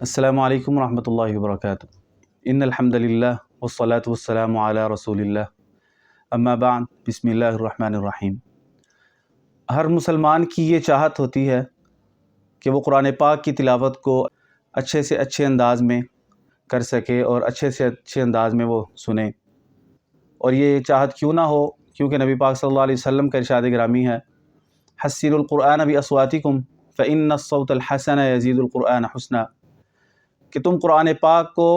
السلام علیکم ورحمۃ اللہ وبرکاتہ۔ ان الحمد للہ والصلاة والسلام علی رسول اللہ، اما بعد، بسم اللہ الرحمن الرحیم۔ ہر مسلمان کی یہ چاہت ہوتی ہے کہ وہ قرآن پاک کی تلاوت کو اچھے سے اچھے انداز میں کر سکے اور اچھے سے اچھے انداز میں وہ سنے، اور یہ چاہت کیوں نہ ہو کیونکہ نبی پاک صلی اللہ علیہ وسلم کا ارشاد گرامی ہے، حسنوا القرآن باصواتکم فإن الصوت الحسن یزید القرآن حسنا، کہ تم قرآن پاک کو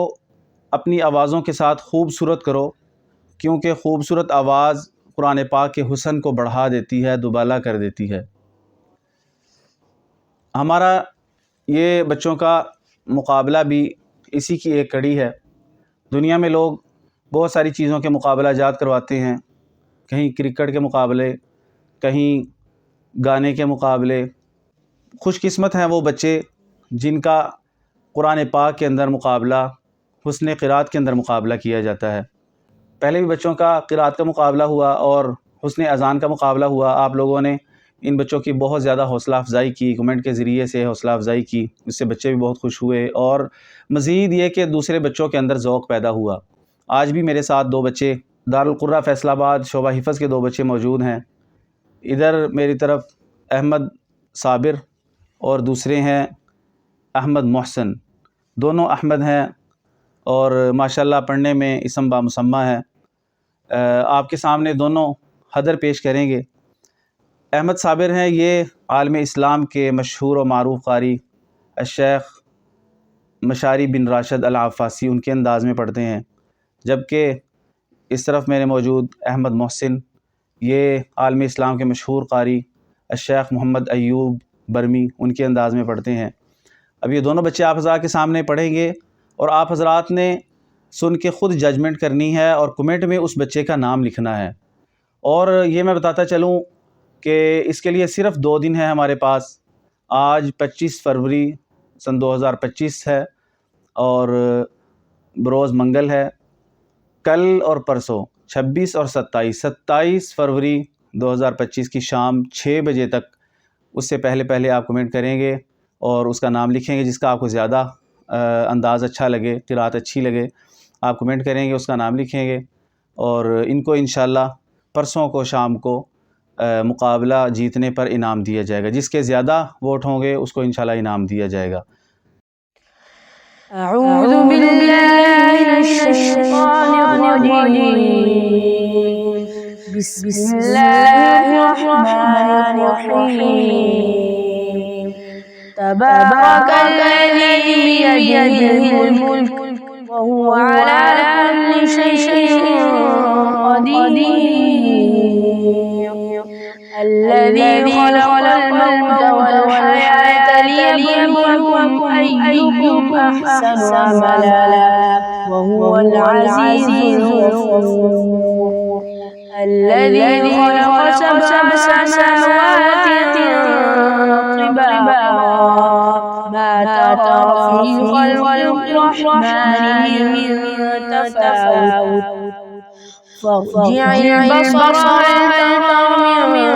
اپنی آوازوں کے ساتھ خوبصورت کرو، کیونکہ خوبصورت آواز قرآن پاک کے حسن کو بڑھا دیتی ہے، دوبالا کر دیتی ہے۔ ہمارا یہ بچوں کا مقابلہ بھی اسی کی ایک کڑی ہے۔ دنیا میں لوگ بہت ساری چیزوں کے مقابلہ جات کرواتے ہیں، کہیں کرکٹ کے مقابلے، کہیں گانے کے مقابلے۔ خوش قسمت ہیں وہ بچے جن کا قرآن پاک کے اندر مقابلہ، حسن قرات کے اندر مقابلہ کیا جاتا ہے۔ پہلے بھی بچوں کا قرات کا مقابلہ ہوا اور حسن اذان کا مقابلہ ہوا۔ آپ لوگوں نے ان بچوں کی بہت زیادہ حوصلہ افزائی کی، کمنٹ کے ذریعے سے حوصلہ افزائی کی، اس سے بچے بھی بہت خوش ہوئے، اور مزید یہ کہ دوسرے بچوں کے اندر ذوق پیدا ہوا۔ آج بھی میرے ساتھ دو بچے دارالقرہ فیصل آباد شعبہ حفظ کے دو بچے موجود ہیں۔ ادھر میری طرف احمد صابر اور دوسرے ہیں احمد محسن، دونوں احمد ہیں اور ماشاءاللہ پڑھنے میں اسم با مسمہ ہے۔ آپ کے سامنے دونوں حدر پیش کریں گے۔ احمد صابر ہیں، یہ عالم اسلام کے مشہور و معروف قاری الشیخ مشاری بن راشد العفاسی، ان کے انداز میں پڑھتے ہیں، جبکہ اس طرف میرے موجود احمد محسن، یہ عالم اسلام کے مشہور قاری الشیخ محمد ایوب برمی، ان کے انداز میں پڑھتے ہیں۔ اب یہ دونوں بچے آپ حضرات کے سامنے پڑھیں گے اور آپ حضرات نے سن کے خود ججمنٹ کرنی ہے اور کمنٹ میں اس بچے کا نام لکھنا ہے۔ اور یہ میں بتاتا چلوں کہ اس کے لیے صرف 2 دن ہے ہمارے پاس۔ آج 25 فروری سن 2025 ہے اور بروز منگل ہے۔ کل اور پرسوں 26 اور 27 فروری 2025 کی شام 6 بجے تک، اس سے پہلے آپ کمنٹ کریں گے اور اس کا نام لکھیں گے، جس کا آپ کو زیادہ انداز اچھا لگے، قرات اچھی لگے، آپ کمنٹ کریں گے، اس کا نام لکھیں گے، اور ان کو انشاءاللہ پرسوں کو شام کو مقابلہ جیتنے پر انعام دیا جائے گا۔ جس کے زیادہ ووٹ ہوں گے اس کو انشاءاللہ انعام دیا جائے گا۔ اعوذ باللہ من الشیطان الرجیم، بسم اللہ الرحمن الرحیم، تبارک الذی بیدہ الملک وہو علی کل شیء قدیر، الذی خلق الموت والحیاة لیبلوکم ایکم احسن عملا وہو العزیز الغفور، الذی خلق 7 سماوات طباقا ما ترى في خلق الرحمن من تفاوت فارجع البصر هل ترى من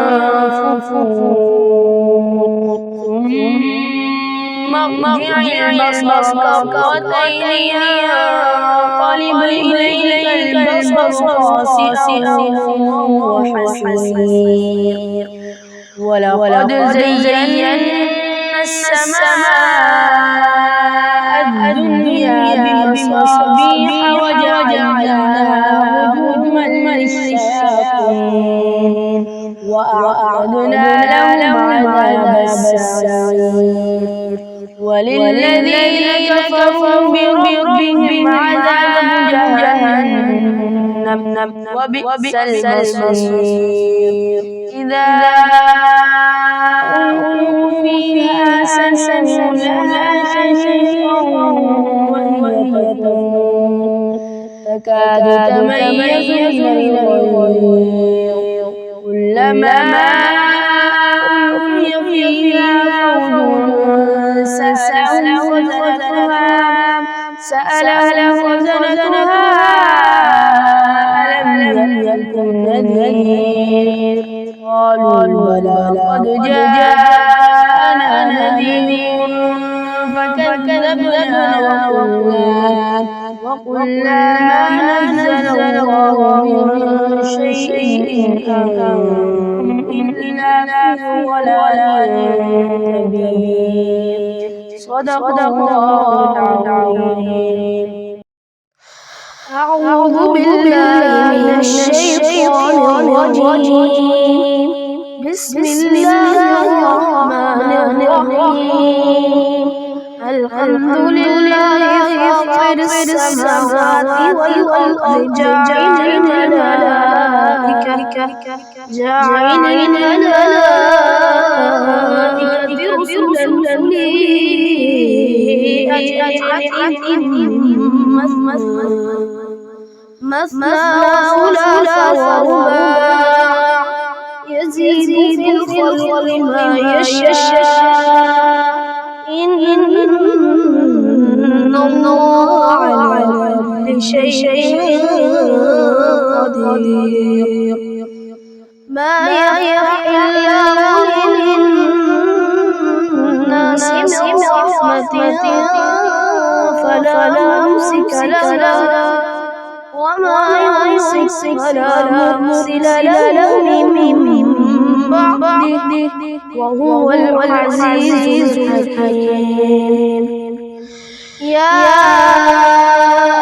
فطور ثم ارجع البصر كرتين ينقلب إليك البصر خاسئا وهو حسير، ولقد زينا السماء الدنيا بمصابيح وجعلناها رجوما للشياطين وأعتدنا لهم عذاب السعير، وللذين كفروا بربهم عذاب جهنم وبئس المصير، إذا ألقوا فيها سمعوا لها شيئا وهي تفور تكاد تميز من الغيظ، كلما ألقي فيها فوج سألهم خزنتها ألم يأتكم نذير، قالوا بلى قد جاءنا نذير فكذبنا وقلنا ما نزل الله من شيء أنتم إلا في ضلال كبير. صدق الله العظيم. أعوذ بالله من الشيطان الرجيم. بسم الله الرحمن الرحيم. الحمد لله فاطر السماوات والأرض جاعل الملائكة رسلا أولي أجنحة مثنى وثلاث ورباع يزيد في الخلق ما يشاء إن الله على كل شيء قدير. ما يفتح الله للناس من رحمة فلا ممسك لها وما يمسك فلا مرسل له من بعده وهو العزيز الحكيم. يا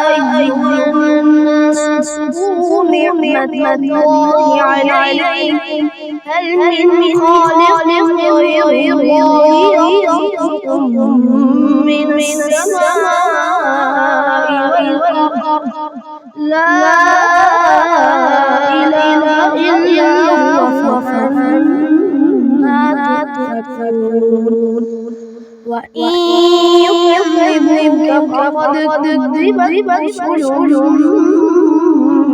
أيها الناس اذكروا نعمة الله عليكم هل من خالق غير الله يرزقكم من السماء والأرض لا إله إلا هو فأنا تؤفكون. وإن يكذبوك فقد كذبت رسل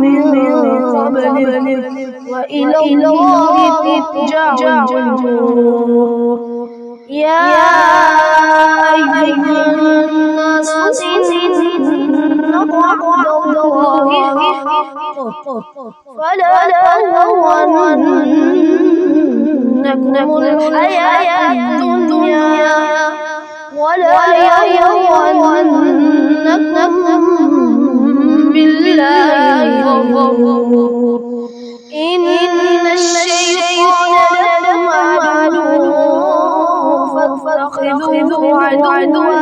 من قبلك وإلى الله ترجع الأمور. يا أيها الناس إن وعد الله حق فلا تغرنكم الحياة الدنيا ولا يغرنكم بالله الغرور. إن الشيطان لكم عدو فاتخذوه عدوا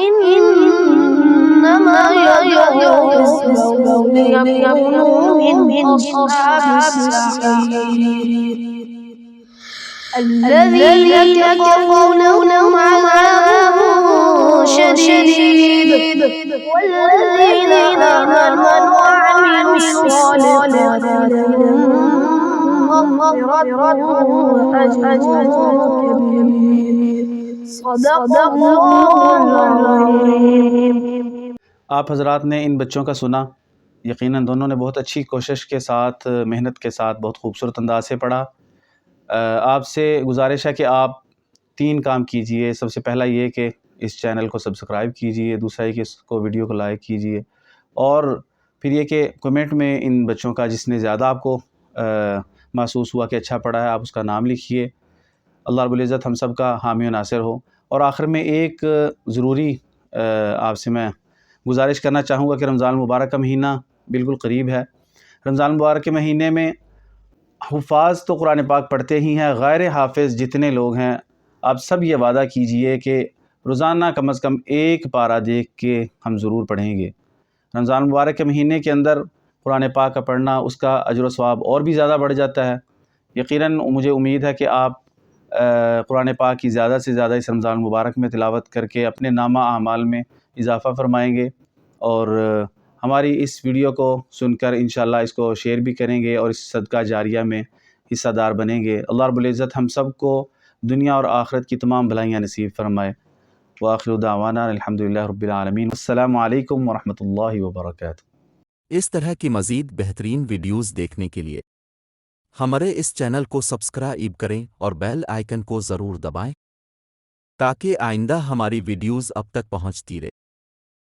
إنما يدعو حزبه ليكونوا من أصحاب السعير. الذين كفروا لهم عذاب شديد والذين آمنوا وعملوا الصالحات لهم مغفرة وأجر كبير. صدق الله العظيم. आप हज़रात ने इन बच्चों का सुना। यकीनन दोनों ने बहुत अच्छी कोशिश के साथ, मेहनत के साथ बहुत खूबसूरत अंदाज से पढ़ा। आपसे गुजारिश है कि आप 3 काम कीजिए। सबसे पहला ये कि इस चैनल को सब्सक्राइब कीजिए, दूसरा ये कि इसको वीडियो को लाइक कीजिए और फिर ये कि कमेंट में इन बच्चों का जिसने ज़्यादा आपको महसूस हुआ कि अच्छा पढ़ा है आप उसका नाम लिखिए। अल्लाह रब्बुल इज़्ज़त हम सब का हामी व नासिर हो। और आखिर में एक ज़रूरी आपसे मैं गुजारिश करना चाहूँगा कि रमज़ान मुबारक का महीना बिल्कुल करीब है। रमज़ान मुबारक के महीने में हुफ़ाज़ तो कुरान पाक पढ़ते ही हैं, गैर हाफ़िज़ जितने लोग हैं आप सब ये वादा कीजिए कि रोज़ाना कम से कम एक पारा देख के हम ज़रूर पढ़ेंगे। रमज़ान मुबारक के महीने के अंदर कुरान पाक का पढ़ना उसका अजर व सवाब और भी ज़्यादा बढ़ जाता है। यकीनन मुझे उम्मीद है कि आप कुरान पाक की ज़्यादा से ज़्यादा इस रमज़ान मुबारक में तिलावत करके अपने नामा आमाल में इजाफ़ा फ़रमाएँगे और हमारी इस वीडियो को सुनकर इंशाअल्लाह इसको शेयर भी करेंगे और इस सदका जारिया में हिस्सादार बनेंगे। अल्लाह रब्बुल इज़्ज़त हम सब को दुनिया और आखिरत की तमाम भलाइयाँ नसीब फ़रमाए। व आखिरु दावाना अल्हम्दुलिल्लाहि रब्बिल आलमीन। अस्सलामु अलैकुम व रहमतुल्लाहि व बरकातुहू। इस तरह की मज़ीद बेहतरीन वीडियोज़ देखने के लिए हमारे इस चैनल को सब्सक्राइब करें और बेल आइकन को ज़रूर दबाएं ताकि आइंदा हमारी वीडियोज़ अब तक पहुंचती रहे।